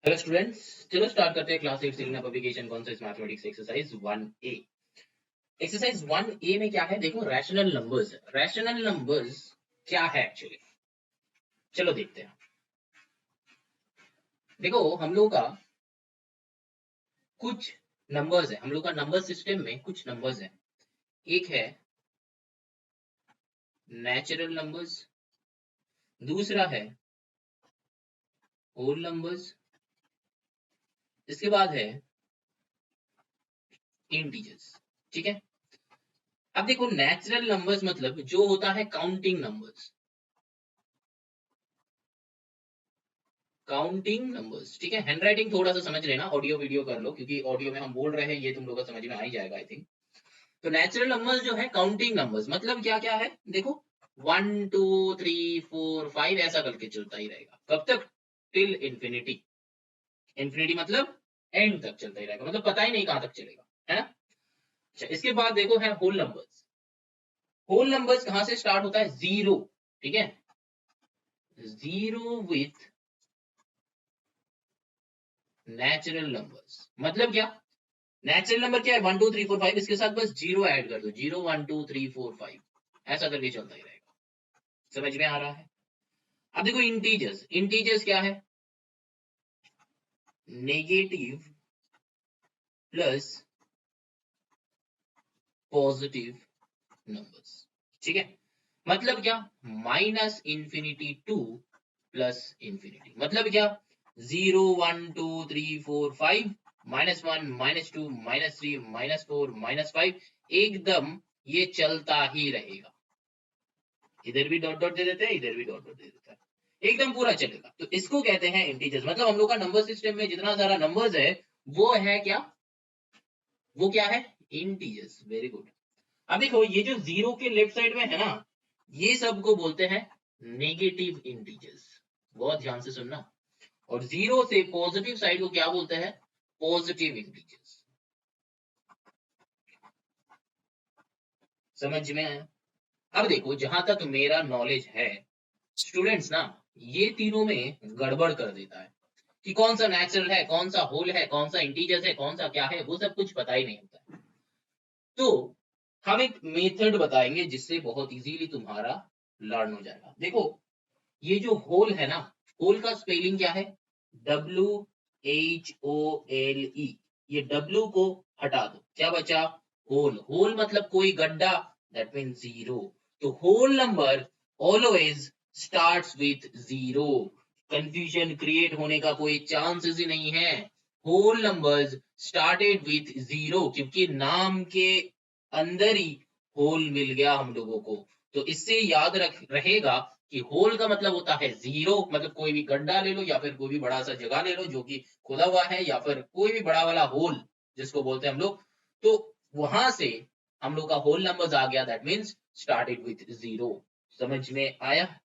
Hello students, चलो start करते हैं class 8 Selina publication concepts mathematics exercise 1A। Exercise 1A में क्या है, देखो रैशनल नंबर्स। रैशनल नंबर्स क्या है एक्चुअली, चलो देखते हैं। देखो हम लोग का कुछ नंबर्स है, हम लोग का नंबर सिस्टम में कुछ नंबर्स है। एक है नेचुरल नंबर्स, दूसरा है होल नंबर्स, इसके बाद है इंटीजर्स। ठीक है, अब देखो नेचुरल नंबर्स मतलब जो होता है काउंटिंग नंबर्स, काउंटिंग नंबर्स। ठीक है, हैंडराइटिंग थोड़ा सा समझ लेना, ऑडियो वीडियो कर लो क्योंकि ऑडियो में हम बोल रहे हैं, ये तुम लोग को समझ में आ ही जाएगा आई थिंक। तो नेचुरल नंबर्स जो है काउंटिंग नंबर्स मतलब क्या क्या है, देखो 1 2 3 4 5 ऐसा करके चलता ही रहेगा। कब तक? Till infinity. इंफिनिटी मतलब एंड तक चलता ही रहेगा, मतलब पता ही नहीं कहां तक चलेगा, है ना। अच्छा, इसके बाद देखो है होल नंबर्स। होल नंबर्स कहां से स्टार्ट होता है? जीरो। ठीक है, जीरो विथ नेचुरल नंबर्स मतलब क्या? नेचुरल नंबर क्या है? 1 2 3 4 5, इसके साथ बस जीरो ऐड कर दो, 0 1 2 3 4 5 ऐसा करके चलता ही रहेगा। समझ में आ रहा है? अब देखो इंटीजर्स। इंटीजर्स क्या है? Negative plus positive numbers. ठीक है, मतलब क्या? Minus infinity two plus infinity मतलब क्या? 0 1 2 3 4 5 -1 -2 -3 -4 -5 एकदम ये चलता ही रहेगा। इधर भी डॉट डॉट दे देते हैं, इधर भी डॉट डॉट दे देता है, एकदम पूरा चलेगा। तो इसको कहते हैं इंटीजर्स। मतलब हम लोग का नंबर सिस्टम में जितना सारा नंबर्स है वो है क्या? वो क्या है? इंटीजर्स। Very good. अब देखो ये जो जीरो के लेफ्ट साइड में है ना, ये सब को बोलते हैं नेगेटिव इंटीजर्स। बहुत ध्यान से सुनना। और जीरो से पॉजिटिव साइड को क्या बोलते हैं? Positive integers. समझ में आया? अब देखो जहां तक मेरा नॉलेज है स्टूडेंट्स ना, ये तीनों में गड़बड़ कर देता है कि कौन सा नेचुरल है, कौन सा होल है, कौन सा इंटीजर्स है, कौन सा क्या है, वो सब कुछ पता ही नहीं होता। तो हम एक मेथड बताएंगे जिससे बहुत इजीली तुम्हारा लर्न हो जाएगा। देखो ये जो होल है ना, होल का स्पेलिंग क्या है? WHOLE। ये डब्ल्यू को हटा दो, क्या बचा? होल। होल मतलब कोई गड्ढा, दैट मीन जीरो। तो whole number always starts with zero. Confusion create होने का कोई चांसेस ही नहीं है। Whole numbers started with zero क्योंकि नाम के अंदर ही होल मिल गया हम लोगों को। तो इससे याद रहेगा कि होल का मतलब होता है जीरो, मतलब कोई भी गड्ढा ले लो या फिर कोई भी बड़ा सा जगह ले लो जो कि खुदा हुआ है, या फिर कोई भी बड़ा वाला होल जिसको बोलते हैं हम लोग। तो वहां से हम लोग का होल नंबर्स आ गया, that means started with zero. समझ में आया?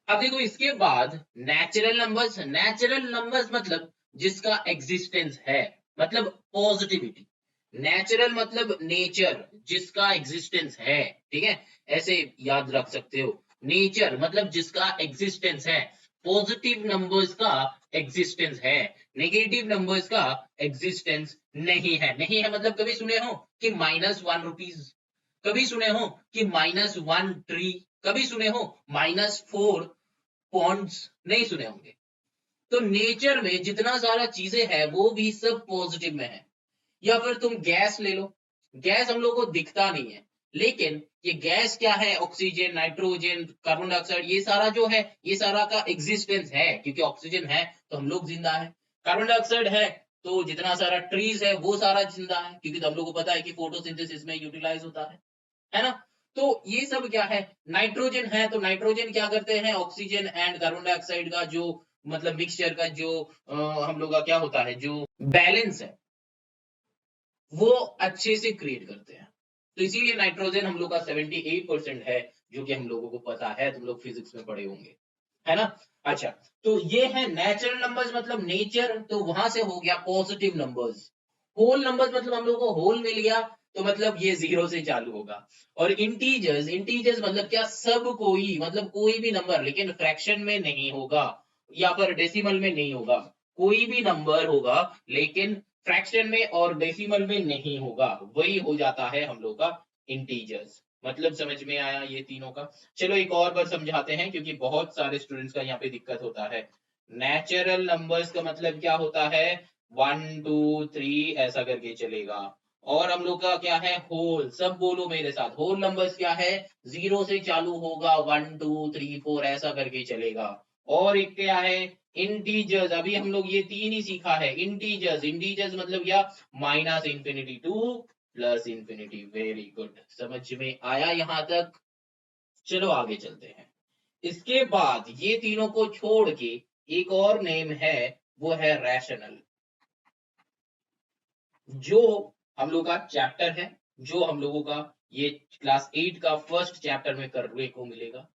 अब देखो इसके बाद नेचुरल नंबर्स। नेचुरल नंबर्स मतलब जिसका एग्जिस्टेंस है, मतलब पॉजिटिविटी। नेचुरल मतलब नेचर, जिसका एग्जिस्टेंस है। ठीक है, ऐसे याद रख सकते हो। नेचर मतलब जिसका एग्जिस्टेंस है। पॉजिटिव नंबर्स का एग्जिस्टेंस है, नेगेटिव नंबर्स का एग्जिस्टेंस नहीं है। नहीं है मतलब कभी सुने हो कि -1 रुपीज? कभी सुने हो कि -1 ट्री? कभी सुने हो -4 पॉन्ड्स? नहीं सुने होंगे। तो नेचर में जितना सारा चीजें हैं वो भी सब पॉजिटिव में है। या फिर तुम गैस ले लो। गैस हम लोग को दिखता नहीं है, लेकिन ये गैस क्या है? ऑक्सीजन, नाइट्रोजन, कार्बन डाइऑक्साइड, ये सारा जो है ये सारा का एग्जिस्टेंस है क्योंकि ऑक्सीजन है तो हम लोग जिंदा है। कार्बन डाइऑक्साइड है तो जितना सारा ट्रीज है वो सारा जिंदा है क्योंकि हम लोग को पता है कि फोटोसिंथेसिस में यूटिलाइज होता है ना। तो ये सब क्या है? नाइट्रोजन है तो नाइट्रोजन क्या करते हैं? ऑक्सीजन एंड कार्बन डाइऑक्साइड का जो मतलब मिक्सचर का जो हम लोग का क्या होता है, जो बैलेंस है वो अच्छे से क्रिएट करते हैं। तो इसीलिए नाइट्रोजन हम लोग का 78% है, जो कि हम लोगों को पता है, तुम लोग फिजिक्स में पढ़े होंगे, है ना। अच्छा, तो ये है नेचुरल नंबर्स मतलब नेचर, तो वहां से हो गया पॉजिटिव नंबर्स। होल नंबर्स मतलब हम लोग को होल मिल गया, तो मतलब ये जीरो से चालू होगा। और इंटीजर्स, इंटीजर्स मतलब क्या? सब कोई, मतलब कोई भी नंबर, लेकिन फ्रैक्शन में नहीं होगा। या पर डेसिमल में नहीं होगा, कोई भी नंबर होगा लेकिन फ्रैक्शन में और डेसिमल में नहीं होगा, वही हो जाता है हम लोग का इंटीजर्स। मतलब समझ में आया ये तीनों का। चलो एक और बार समझाते हैं क्योंकि बहुत सारे स्टूडेंट्स का यहाँ पे दिक्कत होता है। नेचुरल नंबर्स का मतलब क्या होता है, 1 2 3 ऐसा करके चलेगा। और हम लोग का क्या है, होल, सब बोलो मेरे साथ, होल नंबर्स क्या है, 0 से चालू होगा, 1 2 3 4 ऐसा करके चलेगा। और एक क्या है, इंटीजर्स, अभी हम लोग ये तीन ही सीखा है। इंटीजर्स, इंटीजर्स मतलब क्या, -∞ टू +∞। वेरी गुड, समझ में आया यहां तक। चलो आगे चलते हैं। इसके बाद ये तीनों को छोड़ के एक और नेम है, वो है रैशनल, जो हम लोग का चैप्टर है, जो हम लोगों का ये क्लास 8 का फर्स्ट चैप्टर में करने को मिलेगा।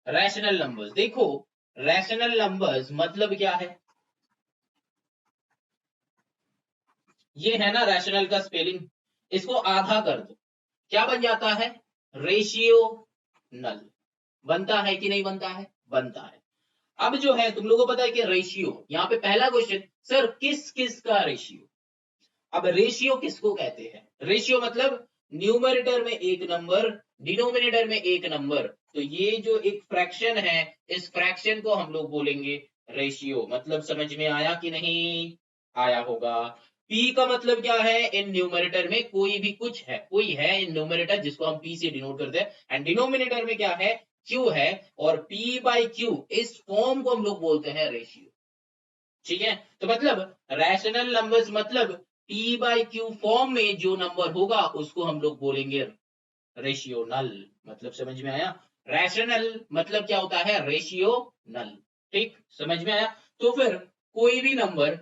रैशनल नंबर्स, देखो रैशनल नंबर्स मतलब क्या है, ये है ना रैशनल का स्पेलिंग, इसको आधा कर दो, क्या बन जाता है, रेशियो नल। बनता है कि नहीं बनता है, बनता है। अब जो है तुम लोगों को पता है कि रेशियो, यहाँ पे पहला क्वेश्चन, सर किस किस का रेशियो। अब रेशियो किसको कहते हैं, रेशियो मतलब न्यूमरेटर में एक नंबर, डिनोमिनेटर में एक नंबर, तो ये जो एक फ्रैक्शन है, इस फ्रैक्शन को हम लोग बोलेंगे रेशियो। मतलब समझ में आया कि नहीं आया होगा। पी का मतलब क्या है, इन न्यूमरेटर में कोई भी कुछ है, कोई है इन न्यूमरेटर जिसको हम पी से डिनोट करते हैं, एंड डिनोमिनेटर में क्या है, क्यू है, और पी बाई क्यू इस फॉर्म को हम लोग बोलते हैं रेशियो। ठीक है, तो मतलब रैशनल नंबर्स मतलब पी बाई क्यू फॉर्म में जो नंबर होगा उसको हम लोग बोलेंगे रेशियो नल। मतलब समझ में आया, रैशनल मतलब क्या होता है, रेशियो नल। ठीक, समझ में आया। तो फिर कोई भी नंबर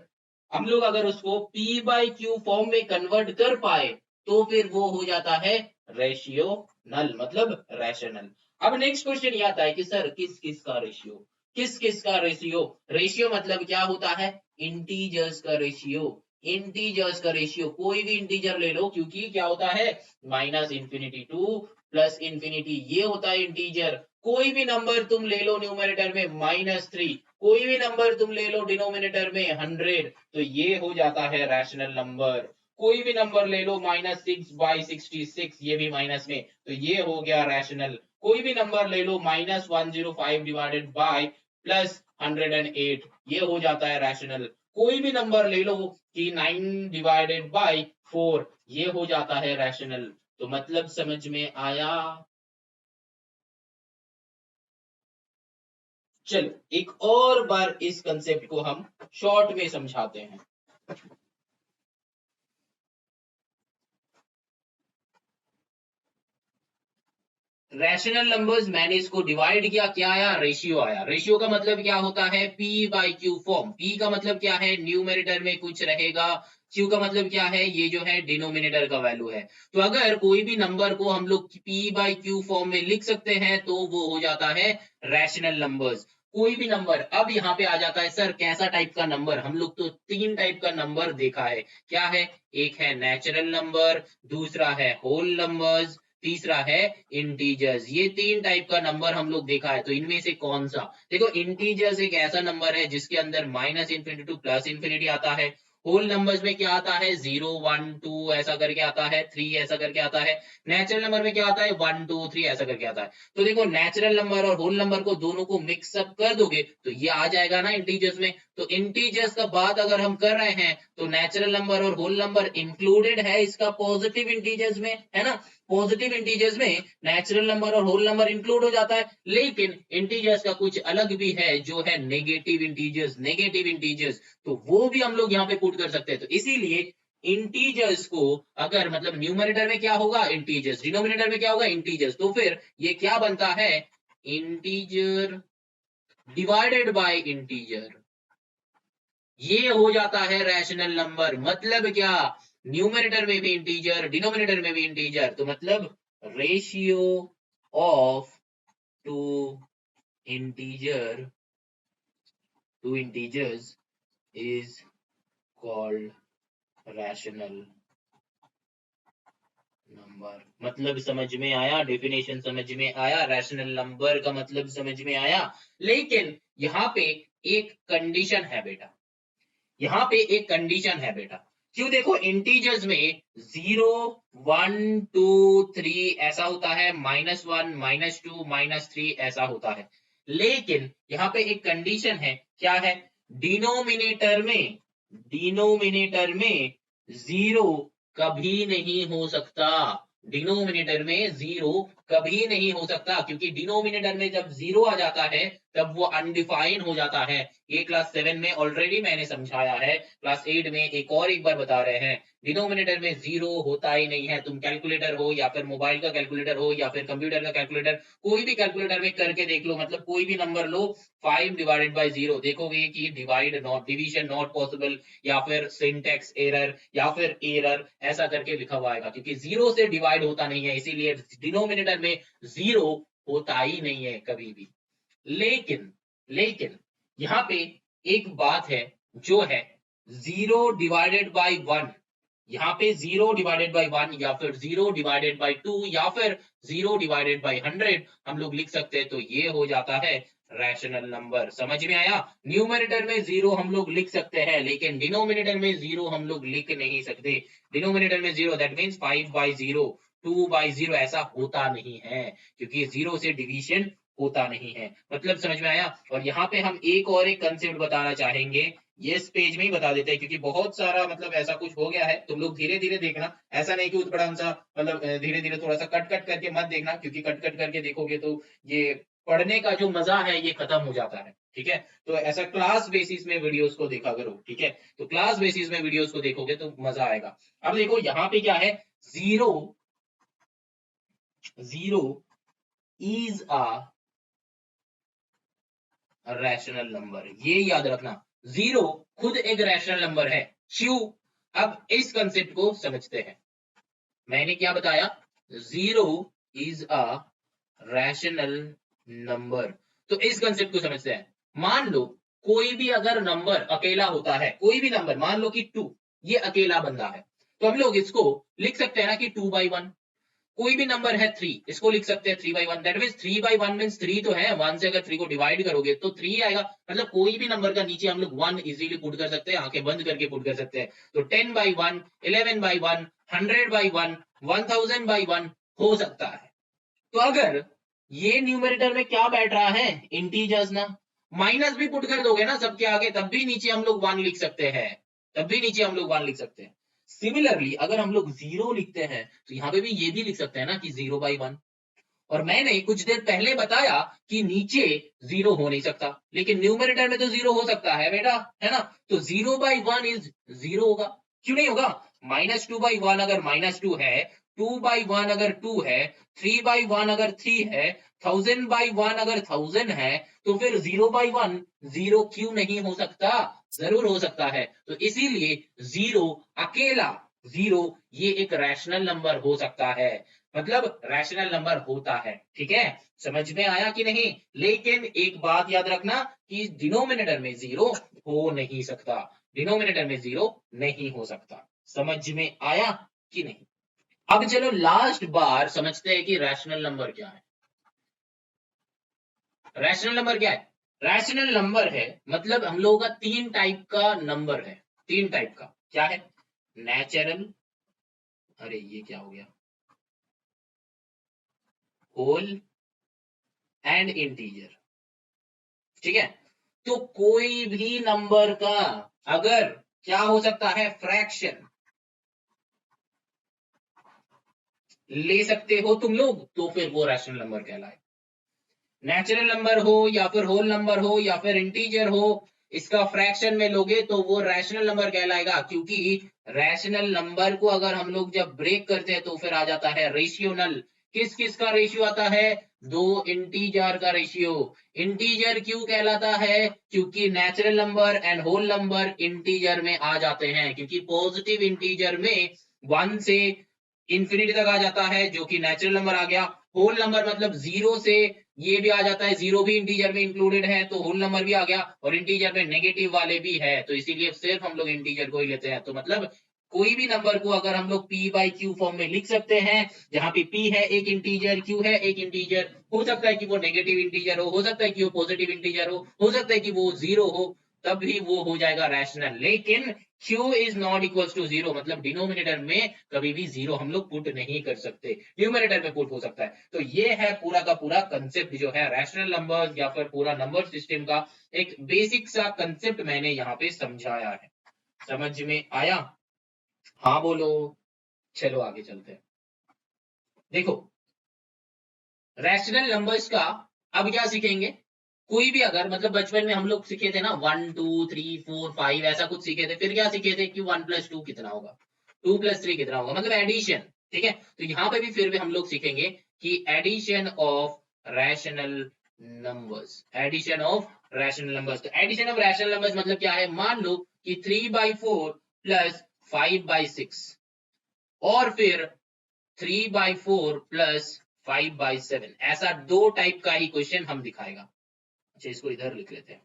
हम लोग अगर उसको पी बाई क्यू फॉर्म में कन्वर्ट कर पाए तो फिर वो हो जाता है रेशियो नल, मतलब रैशनल। अब नेक्स्ट क्वेश्चन ये आता है कि सर किस किस का रेशियो, किस किस का रेशियो, रेशियो मतलब क्या होता है, इंटीजर्स का रेशियो। इंटीजर्स का रेशियो, कोई भी इंटीजर ले लो, क्योंकि क्या होता है, -∞ टू +∞, ये होता है इंटीजर। कोई भी नंबर तुम ले लो न्यूमरेटर में -3, कोई भी नंबर तुम ले लो डिनोमिनेटर में 100, तो ये हो जाता है रैशनल नंबर। कोई भी नंबर ले लो -6/66, ये भी माइनस में, तो ये हो गया रैशनल। कोई भी नंबर ले लो -105 डिवाइडेड बाय +108, ये हो जाता है रैशनल। कोई भी नंबर ले लो कि 9 डिवाइडेड बाय 4, ये हो जाता है रैशनल। तो मतलब समझ में आया। चलो एक और बार इस कंसेप्ट को हम शॉर्ट में समझाते हैं। रैशनल नंबर्स मैंने इसको डिवाइड किया, क्या आया, रेशियो आया। रेशियो का मतलब क्या होता है, P by Q form. P का मतलब क्या है, न्यूमरेटर में कुछ रहेगा, क्यू का मतलब क्या है, ये जो है डिनोमिनेटर का वैल्यू है। तो अगर कोई भी नंबर को हम लोग पी बाई क्यू फॉर्म में लिख सकते हैं तो वो हो जाता है रैशनल नंबर्स। कोई भी नंबर, अब यहाँ पे आ जाता है सर कैसा टाइप का नंबर, हम लोग तो तीन टाइप का नंबर देखा है, क्या है, एक है नेचुरल नंबर, दूसरा है होल नंबर्स, तीसरा है इंटीजर्स। ये तीन टाइप का नंबर हम लोग देखा है, तो इनमें से कौन सा, देखो इंटीजर्स एक ऐसा नंबर है जिसके अंदर -∞ टू +∞ आता है। होल नंबर्स में क्या आता है, 0 1 2 ऐसा करके आता है, 3 ऐसा करके आता है। नेचुरल नंबर में क्या आता है, 1 2 3 ऐसा करके आता है। तो देखो नेचुरल नंबर और होल नंबर को दोनों को मिक्सअप कर दोगे तो ये आ जाएगा ना इंटीजर्स में। तो इंटीजर्स का बात अगर हम कर रहे हैं तो नेचुरल नंबर और होल नंबर इंक्लूडेड है इसका पॉजिटिव इंटीजर्स में, है ना। पॉजिटिव इंटीजर्स में नेचुरल नंबर और होल नंबर इंक्लूड हो जाता है, लेकिन इंटीजर्स का कुछ अलग भी है जो है नेगेटिव इंटीजर्स। नेगेटिव इंटीजर्स तो वो भी हम लोग यहाँ पे पुट कर सकते हैं। तो इसीलिए इंटीजर्स को अगर मतलब न्यूमरेटर में क्या होगा, इंटीजर्स, डिनोमिनेटर में क्या होगा, इंटीजर्स, तो फिर ये क्या बनता है, इंटीजर डिवाइडेड बाय इंटीजर, ये हो जाता है रैशनल नंबर। मतलब क्या, न्यूमरेटर में भी इंटीजर, डिनोमिनेटर में भी इंटीजर, तो मतलब ratio of two integer to integers is called rational number. मतलब समझ में आया, डेफिनेशन समझ में आया, रैशनल नंबर का मतलब समझ में आया। लेकिन यहाँ पे एक कंडीशन है बेटा, यहाँ पे एक कंडीशन है बेटा। क्यों? देखो इंटीजर्स में 0 1 2 3 ऐसा होता है, -1 -2 -3 ऐसा होता है। लेकिन यहाँ पे एक कंडीशन है, क्या है? डिनोमिनेटर में, डिनोमिनेटर में 0 कभी नहीं हो सकता। डिनोमिनेटर में 0 कभी नहीं हो सकता, क्योंकि डिनोमिनेटर में जब 0 आ जाता है तब वो अनडिफाइन हो जाता है। ये क्लास 7 में ऑलरेडी मैंने समझाया है, क्लास 8 में एक बार बता रहे हैं। डिनोमिनेटर में 0 होता ही नहीं है। तुम कैलकुलेटर हो या फिर मोबाइल का कैलकुलेटर हो या फिर कंप्यूटर का कैलकुलेटर, कोई भी कैलकुलेटर में करके देख लो, मतलब कोई भी नंबर लो, 5 डिवाइडेड बाई 0 देखोगे कि divide not, division not possible, या फिर सिंटेक्स एरर या फिर एरर ऐसा करके लिखा हुआ आएगा, क्योंकि 0 से डिवाइड होता नहीं है, इसीलिए डिनोमिनेटर में 0 होता ही नहीं है कभी भी। लेकिन लेकिन यहाँ पे एक बात है, जो है 0 डिवाइडेड बाई 1, यहाँ पे 0 डिवाइडेड बाई 1 या फिर 0 डिवाइडेड बाई 2 या फिर 0 डिवाइडेड बाई 100 हम लोग लिख सकते हैं, तो ये हो जाता है रैशनल नंबर। समझ में आया? न्यूमरेटर में 0 हम लोग लिख सकते हैं, लेकिन डिनोमिनेटर में 0 हम लोग लिख नहीं सकते। डिनोमिनेटर में 0 दैट मींस 5 बाई 0 2 बाई 0 ऐसा होता नहीं है, क्योंकि 0 से डिवीजन होता नहीं है। मतलब समझ में आया? और यहाँ पे हम एक और एक कंसेप्ट बताना चाहेंगे, ये इस पेज में ही बता देते हैं, क्योंकि बहुत सारा मतलब ऐसा कुछ हो गया है। तुम लोग धीरे धीरे देखना, ऐसा नहीं कि बड़ा सा मतलब धीरे धीरे थोड़ा सा कट कट करके मत देखना, क्योंकि कट कट करके देखोगे तो ये पढ़ने का जो मजा है ये खत्म हो जाता है। ठीक है, तो ऐसा क्लास बेसिस में वीडियोस को देखा करो। ठीक है, तो क्लास बेसिस में वीडियोस को देखोगे तो मजा आएगा। अब देखो यहाँ पे क्या है, 0 इज अ रैशनल नंबर, ये याद रखना। 0 खुद एक रैशनल नंबर है। क्यों? अब इस कंसेप्ट को समझते हैं। मैंने क्या बताया? 0 इज अ रैशनल नंबर। तो इस कंसेप्ट को समझते हैं। मान लो कोई भी अगर नंबर अकेला होता है, कोई भी नंबर, मान लो कि 2 ये अकेला बंदा है, तो हम लोग इसको लिख सकते हैं ना कि 2 बाई 1। कोई भी नंबर है 3, इसको लिख सकते हैं 3 by 1, that means 3 by 1 means 3 तो है, 1 से अगर 3 को डिवाइड करोगे तो 3 आएगा। मतलब कोई भी नंबर का नीचे हम लोग 1 इजीली पुट कर सकते हैं, आंखें बंद करके पुट कर सकते हैं। तो 10 बाई 1, 11 बाई 1, 100 बाई 1, 1000 बाई 1 हो सकता है। तो अगर ये न्यूमरेटर में क्या बैठ रहा है, इंटीजर्स ना, माइनस भी पुट कर दोगे ना सबके आगे, तब भी नीचे हम लोग 1 लिख सकते हैं, तब भी नीचे हम लोग 1 लिख सकते हैं। सिमिलरली अगर हम लोग 0 लिखते हैं तो यहाँ पे भी ये भी लिख सकते हैं ना कि 0 बाई 1। और मैंने कुछ देर पहले बताया कि नीचे 0 हो नहीं सकता, लेकिन न्यूमरेटर में तो 0 हो सकता है बेटा, है ना? तो 0 बाई 1 इज 0 होगा। क्यों नहीं होगा? -2 बाई 1 अगर -2 है, 2 बाई 1 अगर 2 है, 3 बाई 1 अगर 3 है, 1000 बाई 1 अगर 1000 है, तो फिर 0 बाई 1 0 क्यों नहीं हो सकता? जरूर हो सकता है। तो इसीलिए 0 अकेला 0 ये एक रैशनल नंबर हो सकता है, मतलब रैशनल नंबर होता है। ठीक है, समझ में आया कि नहीं? लेकिन एक बात याद रखना कि डिनोमिनेटर में 0 हो नहीं सकता, डिनोमिनेटर में 0 नहीं हो सकता। समझ में आया कि नहीं? अब चलो लास्ट बार समझते हैं कि रैशनल नंबर क्या है। रैशनल नंबर क्या है? रैशनल नंबर है मतलब हम लोगों का 3 टाइप का नंबर है, 3 टाइप का। क्या है? नेचुरल, अरे ये क्या हो गया, होल एंड इंटीजर। ठीक है, तो कोई भी नंबर का अगर क्या हो सकता है, फ्रैक्शन ले सकते हो तुम लोग, तो फिर वो रैशनल नंबर कहलाए। नेचुरल नंबर हो या फिर होल नंबर हो या फिर इंटीजर हो, इसका फ्रैक्शन में लोगे तो वो रैशनल नंबर कहलाएगा, क्योंकि रैशनल नंबर को अगर हम लोग जब ब्रेक करते हैं तो फिर आ जाता है रेशियोनल। किस किस का रेशियो आता है? 2 इंटीजर का रेशियो। इंटीजर क्यों कहलाता है? क्योंकि natural number and whole number integer में आ जाते हैं, क्योंकि पॉजिटिव इंटीजर में 1 से इंफिनिटी तक आ जाता है, जो कि नेचुरल नंबर आ गया। होल नंबर मतलब 0 से ये भी आ जाता है, 0 भी इंटीजर में इंक्लूडेड है, तो होल नंबर भी आ गया। और इंटीजर में नेगेटिव वाले भी है, तो इसीलिए सिर्फ हम लोग इंटीजर को ही लेते हैं। तो मतलब कोई भी नंबर को अगर हम लोग p बाई क्यू फॉर्म में लिख सकते हैं, जहां पे p है एक इंटीजर, q है एक इंटीजर, हो सकता है कि वो नेगेटिव इंटीजर हो सकता है कि वो पॉजिटिव इंटीजर हो सकता है कि वो जीरो हो, तब भी वो हो जाएगा रैशनल। लेकिन q is not equals to zero, मतलब डिनोमिनेटर में कभी भी जीरो हम लोग पुट नहीं कर सकते, न्यूमरेटर में पुट हो सकता है। तो ये है पूरा का पूरा कंसेप्ट जो है रैशनल नंबर्स या फिर पूरा नंबर सिस्टम का, एक बेसिक सा कंसेप्ट मैंने यहाँ पे समझाया है। समझ में आया? हाँ बोलो। चलो आगे चलते हैं। देखो रैशनल नंबर्स का अब क्या सीखेंगे, कोई भी अगर मतलब बचपन में हम लोग सीखे थे ना 1 2 3 4 5 ऐसा कुछ सीखे थे, फिर क्या सीखे थे कि 1 + 2 कितना होगा, 2 + 3 कितना होगा, मतलब एडिशन। ठीक है, तो यहाँ पे भी फिर भी हम लोग सीखेंगे कि addition of rational numbers, addition of rational numbers. तो एडिशन ऑफ रैशनल नंबर्स मतलब क्या है, मान लो कि 3/4 + 5/6 और फिर 3/4 + 5/7, ऐसा दो टाइप का ही क्वेश्चन हम दिखाएगा। अच्छा इसको इधर लिख लेते हैं,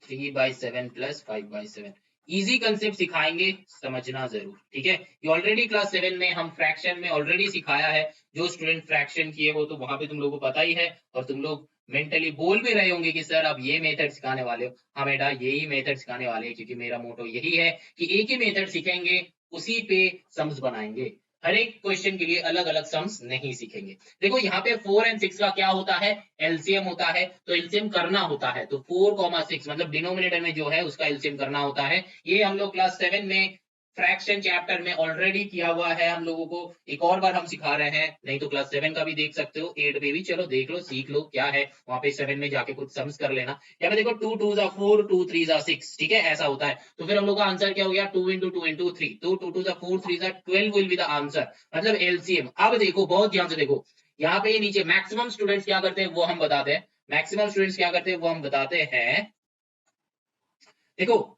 3/7 + 5/7। इजी कंसेप्ट सिखाएंगे, समझना जरूर। ठीक है, ये ऑलरेडी क्लास 7 में हम फ्रैक्शन में ऑलरेडी सिखाया है। जो स्टूडेंट फ्रैक्शन किए हो तो वहां पे तुम लोगों को पता ही है, और तुम लोग मेंटली बोल भी रहे होंगे कि सर आप ये मेथड सिखाने वाले हो। हाँ बेटा यही मेथड सिखाने वाले हैं, क्योंकि मेरा मोटो यही है कि एक ही मेथड सीखेंगे, उसी पे सम्स बनाएंगे, हर एक क्वेश्चन के लिए अलग अलग सम्स नहीं सीखेंगे। देखो यहाँ पे 4 और 6 का क्या होता है, एलसीएम होता है, तो एलसीएम करना होता है, तो 4, 6 मतलब डिनोमिनेटर में जो है उसका एलसीएम करना होता है। ये हम लोग क्लास 7 में फ्रैक्शन चैप्टर में ऑलरेडी किया हुआ है हम लोगों को, एक और बार हम सिखा रहे हैं, नहीं तो क्लास 7 का भी देख सकते हो, 8 पे भी चलो देख लो सीख लो क्या है, वहां पे 7 में जाके कुछ सम्स कर लेना। यहाँ पे देखो 2 2 ज़ा 4 2 3 ज़ा 6, ठीक है ऐसा होता है। तो फिर हम लोग का आंसर क्या हो गया, 2 × 2 × 3, तो 2 2 ज़ा 4 3 ज़ा 12 विल बी द आंसर, मतलब एलसीएम। अब देखो बहुत ध्यान से देखो, यहाँ पे नीचे मैक्सिमम स्टूडेंट्स क्या करते हैं वो हम बताते हैं, मैक्सिमम स्टूडेंट्स क्या करते हैं वो हम बताते हैं। देखो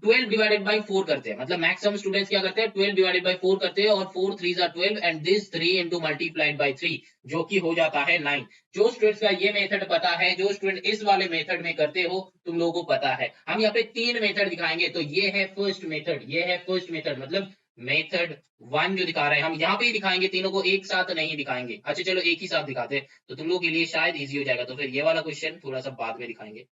12/4 करते हैं, मतलब मैक्सिमम स्टूडेंट्स क्या करते हैं 12/4 करते हैं, और 4 3 ज़ा 12 एंड दिस 3 × मल्टीप्लाइड बाय 3 जो कि हो जाता है 9। जो स्टूडेंट्स का ये मेथड पता है, जो स्टूडेंट इस वाले मेथड में करते हो, तुम लोगों को पता है। हम यहाँ पे 3 मेथड दिखाएंगे, तो ये है फर्स्ट मेथड, ये है फर्स्ट मेथड, मतलब मेथड 1 जो दिखा रहे हैं हम यहाँ पे ही दिखाएंगे, तीनों को एक साथ नहीं दिखाएंगे। अच्छा चलो एक ही साथ दिखाते हैं, तो तुम लोगों के लिए शायद इजी हो जाएगा, तो फिर ये वाला क्वेश्चन थोड़ा सा बाद में दिखाएंगे,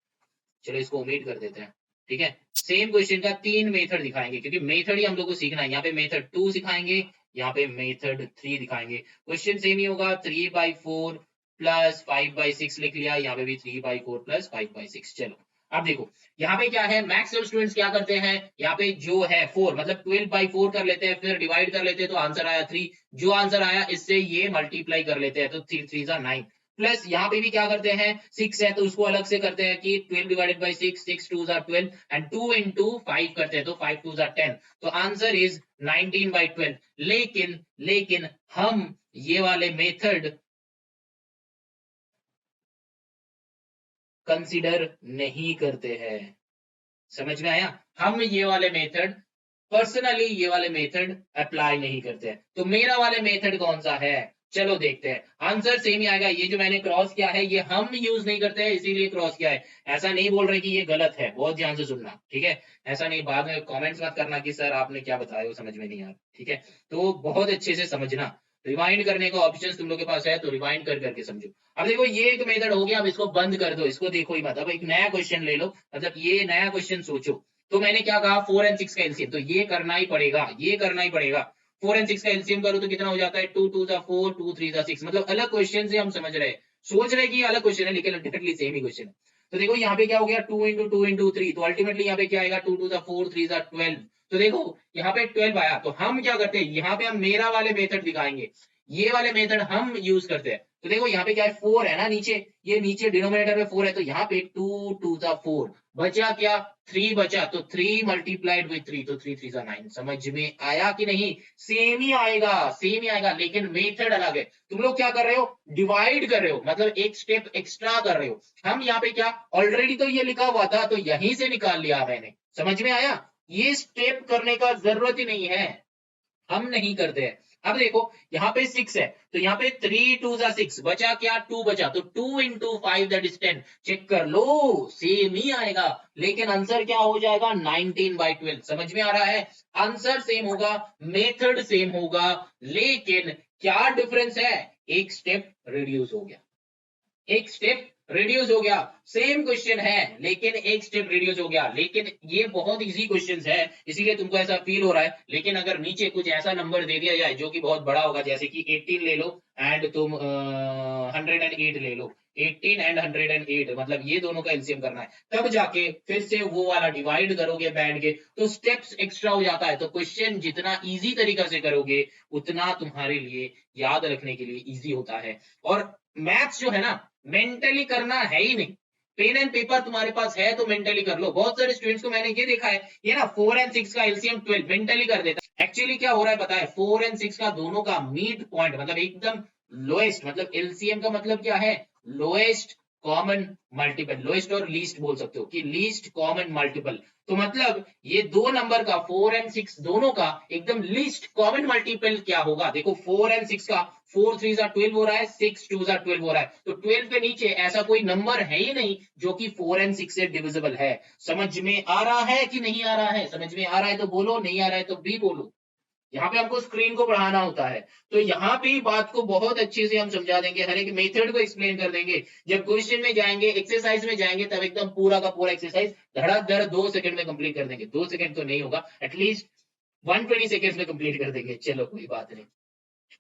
चलो इसको ओमिट कर देते हैं। ठीक है, सेम क्वेश्चन का 3 मेथड दिखाएंगे, क्योंकि मेथड ही हम लोग को सीखना है। यहाँ पे मेथड 2 सिखाएंगे, यहाँ पे मेथड 3 दिखाएंगे। क्वेश्चन सेम ही होगा, 3/4 + 5/6 लिख लिया, यहाँ पे भी 3/4 + 5/6। चलो अब देखो यहाँ पे क्या है, मैक्सिमम स्टूडेंट्स क्या करते हैं, यहाँ पे जो है 4 मतलब 12/4 कर लेते हैं, फिर डिवाइड कर लेते हैं, तो आंसर आया 3, जो आंसर आया इससे ये मल्टीप्लाई कर लेते हैं, तो 3 3 ज़ा 9। प्लस यहाँ पे भी क्या करते हैं, 6 है तो उसको अलग से करते हैं कि 12/6, 6 2 ज़ा 12 एंड 2 × 5 करते हैं, तो 5 2 ज़ा 10, तो आंसर इज 19/12। लेकिन हम ये वाले मेथड कंसीडर नहीं करते हैं। समझ में आया, हम ये वाले मेथड पर्सनली ये वाले मेथड अप्लाई नहीं करते हैं। तो मेरा वाले मेथड कौन सा है, चलो देखते हैं, आंसर सेम ही आएगा। ये जो मैंने क्रॉस किया है ये हम यूज नहीं करते हैं, इसीलिए क्रॉस किया है। ऐसा नहीं बोल रहे कि ये गलत है, बहुत ध्यान से सुनना, ठीक है। ऐसा नहीं बाद में कमेंट्स मत करना कि सर आपने क्या बताया वो समझ में नहीं आ रहा, ठीक है। तो बहुत अच्छे से समझना, रिवाइंड करने का ऑप्शन तुम लोग के पास है, तो रिवाइंड कर करके समझो। अब देखो ये एक मेथड हो गया, अब इसको बंद कर दो, इसको देखो ही मत। अब एक नया क्वेश्चन ले लो, मतलब ये नया क्वेश्चन सोचो। तो मैंने क्या कहा, 4 और 6 का एलसीएम, तो ये करना ही पड़ेगा, ये करना ही पड़ेगा। 4 और 6 का एलसीएम करो तो कितना हो जाता है, 2 2 ज़ा 4 2 3 ज़ा 6, मतलब अलग क्वेश्चन से हम समझ रहे हैं, सोच रहे हैं कि अलग क्वेश्चन है, लेकिन अल्टीमेटली सेम ही क्वेश्चन है। तो देखो यहाँ पे क्या हो गया, 2 × 2 × 3, तो अल्टीमेटली यहाँ पे क्या आएगा, 2 2 ज़ा 4 3 ज़ा 12। तो देखो यहाँ पे 12 आया, तो हम क्या करते हैं, यहाँ पे हम मेरा वाले मेथड दिखाएंगे, ये वाले मेथड हम यूज करते हैं। तो देखो यहाँ पे क्या है, 4 है ना नीचे, ये नीचे डिनोमिनेटर में 4 है, तो यहाँ पे 2 2 ज़ा 4 बचा क्या, 3 बचा, तो 3 मल्टीप्लाइड विद 3, तो 3 3 ज़ा 9। समझ में आया कि नहीं, सेम ही आएगा, सेम ही आएगा, लेकिन मेथड अलग है। तुम लोग क्या कर रहे हो, डिवाइड कर रहे हो, मतलब एक स्टेप एक्स्ट्रा कर रहे हो। हम यहाँ पे क्या, ऑलरेडी तो ये लिखा हुआ था, तो यहीं से निकाल लिया मैंने। समझ में आया, ये स्टेप करने का जरूरत ही नहीं है, हम नहीं करते हैं। अब देखो यहाँ पे 6 है, तो यहाँ पे 3 2 6, बचा क्या, 2 बचा, तो 2 इंटू 5 दैट इज 10। चेक कर लो, सेम ही आएगा, लेकिन आंसर क्या हो जाएगा, 19/12। समझ में आ रहा है, आंसर सेम होगा, मेथड सेम होगा, लेकिन क्या डिफरेंस है, एक स्टेप रिड्यूस हो गया, एक स्टेप रिड्यूस हो गया। सेम क्वेश्चन है लेकिन एक स्टेप रिड्यूस हो गया, लेकिन ये बहुत इजी क्वेश्चंस है इसीलिए तुमको ऐसा फील हो रहा है। लेकिन अगर नीचे कुछ ऐसा नंबर दे दिया जाए जो कि बहुत बड़ा होगा, जैसे कि 18 ले लो एंड तुम 108 ले लो, 18 एंड 108, मतलब ये दोनों का एलसीएम करना है, तब जाके फिर से वो वाला डिवाइड करोगे बैठ के, तो स्टेप्स एक्स्ट्रा हो जाता है। तो क्वेश्चन जितना इजी तरीका से करोगे उतना तुम्हारे लिए याद रखने के लिए इजी होता है। और मैथ्स जो है ना, मेंटली करना है ही नहीं, पेन एंड पेपर तुम्हारे पास है तो मेंटली कर लो। बहुत सारे स्टूडेंट्स को मैंने ये देखा है, ये ना 4 एंड 6 का एलसीएम 12 मेंटली कर देता है। एक्चुअली क्या हो रहा है पता है, 4 एंड 6 का दोनों का मीड पॉइंट मतलब एकदम लोएस्ट, मतलब एलसीएम का मतलब क्या है, लोएस्ट कॉमन मल्टीपल, लोएस्ट और लीस्ट बोल सकते हो कि लीस्ट कॉमन मल्टीपल। तो मतलब ये दो नंबर का 4 एंड 6 दोनों का एकदम लीस्ट कॉमन मल्टीपल क्या होगा, देखो 4 एंड 6 का 4 3 12 हो रहा है, 6 2 12 हो रहा है, तो 12 के नीचे ऐसा कोई नंबर है ही नहीं जो कि 4 एंड 6 से डिविजिबल है। समझ में आ रहा है कि नहीं आ रहा है, समझ में आ रहा है तो बोलो, नहीं आ रहा है तो भी बोलो। यहाँ पे हमको स्क्रीन को बढ़ाना होता है, तो यहाँ पे बात को बहुत अच्छे से हम समझा देंगे, हर एक मेथड को एक्सप्लेन कर देंगे। जब क्वेश्चन में जाएंगे, एक्सरसाइज में जाएंगे, तब एकदम पूरा का पूरा एक्सरसाइज धड़ाधड़ 2 सेकंड में कंप्लीट कर देंगे। 2 सेकंड तो नहीं होगा, एटलीस्ट 120 सेकंड्स में कंप्लीट कर देंगे। चलो कोई बात नहीं,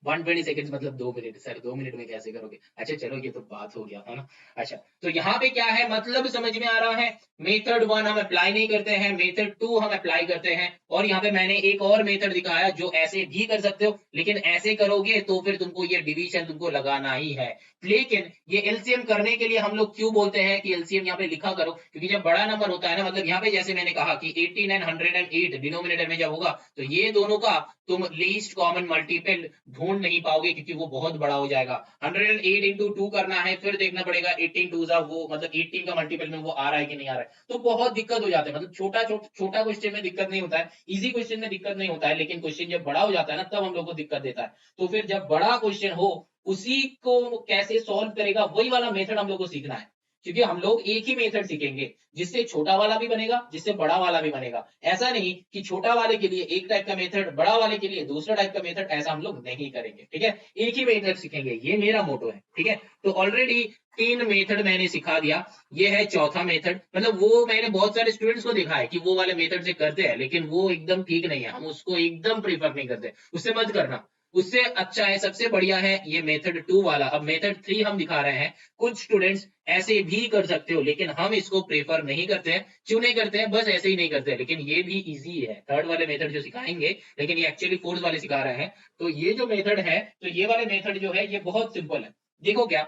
120 सेकंड्स मतलब 2 मिनट, सर 2 मिनट में कैसे करोगे, अच्छा चलो ये तो बात हो गया है ना। अच्छा तो यहाँ पे क्या है, मतलब समझ में आ रहा है, मेथड 1 हम अप्लाई नहीं करते हैं, मेथड 2 हम अप्लाई करते हैं। और यहाँ पे मैंने एक और मेथड दिखाया जो ऐसे भी कर सकते हो, लेकिन ऐसे करोगे तो फिर तुमको ये डिवीजन तुमको लगाना ही है। लेकिन ये एलसीएम करने के लिए हम लोग क्यों बोलते हैं कि एलसीएम यहाँ पे लिखा करो, क्योंकि जब बड़ा नंबर होता है ना, मतलब यहाँ पे जैसे मैंने कहा कि 18 एंड 108 डिनोमिनेटर में जब होगा, तो ये दोनों का तुम लीस्ट कॉमन मल्टीपल ढूंढ नहीं पाओगे क्योंकि वो बहुत बड़ा हो जाएगा। 108 इंटू 2 करना है, फिर देखना पड़ेगा 18 टू वो मतलब 18 का मल्टीपल में वो आ रहा है कि नहीं आ रहा है, तो बहुत दिक्कत हो जाता है। मतलब छोटा क्वेश्चन में दिक्कत नहीं होता है, इजी क्वेश्चन में दिक्कत नहीं होता है, लेकिन क्वेश्चन जब बड़ा हो जाता है ना, तब हम लोग को दिक्कत देता है। तो फिर जब बड़ा क्वेश्चन हो, उसी को कैसे सॉल्व करेगा, वही वाला मेथड हम लोग को सीखना है। क्योंकि हम लोग एक ही मेथड सीखेंगे जिससे छोटा वाला भी बनेगा, जिससे बड़ा वाला भी बनेगा। ऐसा नहीं कि छोटा वाले के लिए एक टाइप का मेथड, बड़ा वाले के लिए दूसरा टाइप का मेथड, ऐसा हम लोग नहीं करेंगे। ठीक है, एक ही मेथड सीखेंगे, ये मेरा मोटो है। ठीक है, तो ऑलरेडी 3 मेथड मैंने सिखा दिया, ये है चौथा मेथड। मतलब वो मैंने बहुत सारे स्टूडेंट्स को देखा है कि वो वाले मेथड से करते हैं, लेकिन वो एकदम ठीक नहीं है, हम उसको एकदम प्रीफर नहीं करते, उससे मत करना। उससे अच्छा है, सबसे बढ़िया है ये मेथड 2 वाला। अब मेथड 3 हम दिखा रहे हैं, कुछ स्टूडेंट्स ऐसे भी कर सकते हो, लेकिन हम इसको प्रेफर नहीं करते हैं। क्यों नहीं करते हैं, बस ऐसे ही नहीं करते हैं। लेकिन ये भी इजी है, थर्ड वाले मेथड जो सिखाएंगे, लेकिन ये एक्चुअली फोर्थ वाले सिखा रहे हैं। तो ये जो मेथड है, तो ये वाले मेथड जो है ये बहुत सिंपल है। देखो क्या,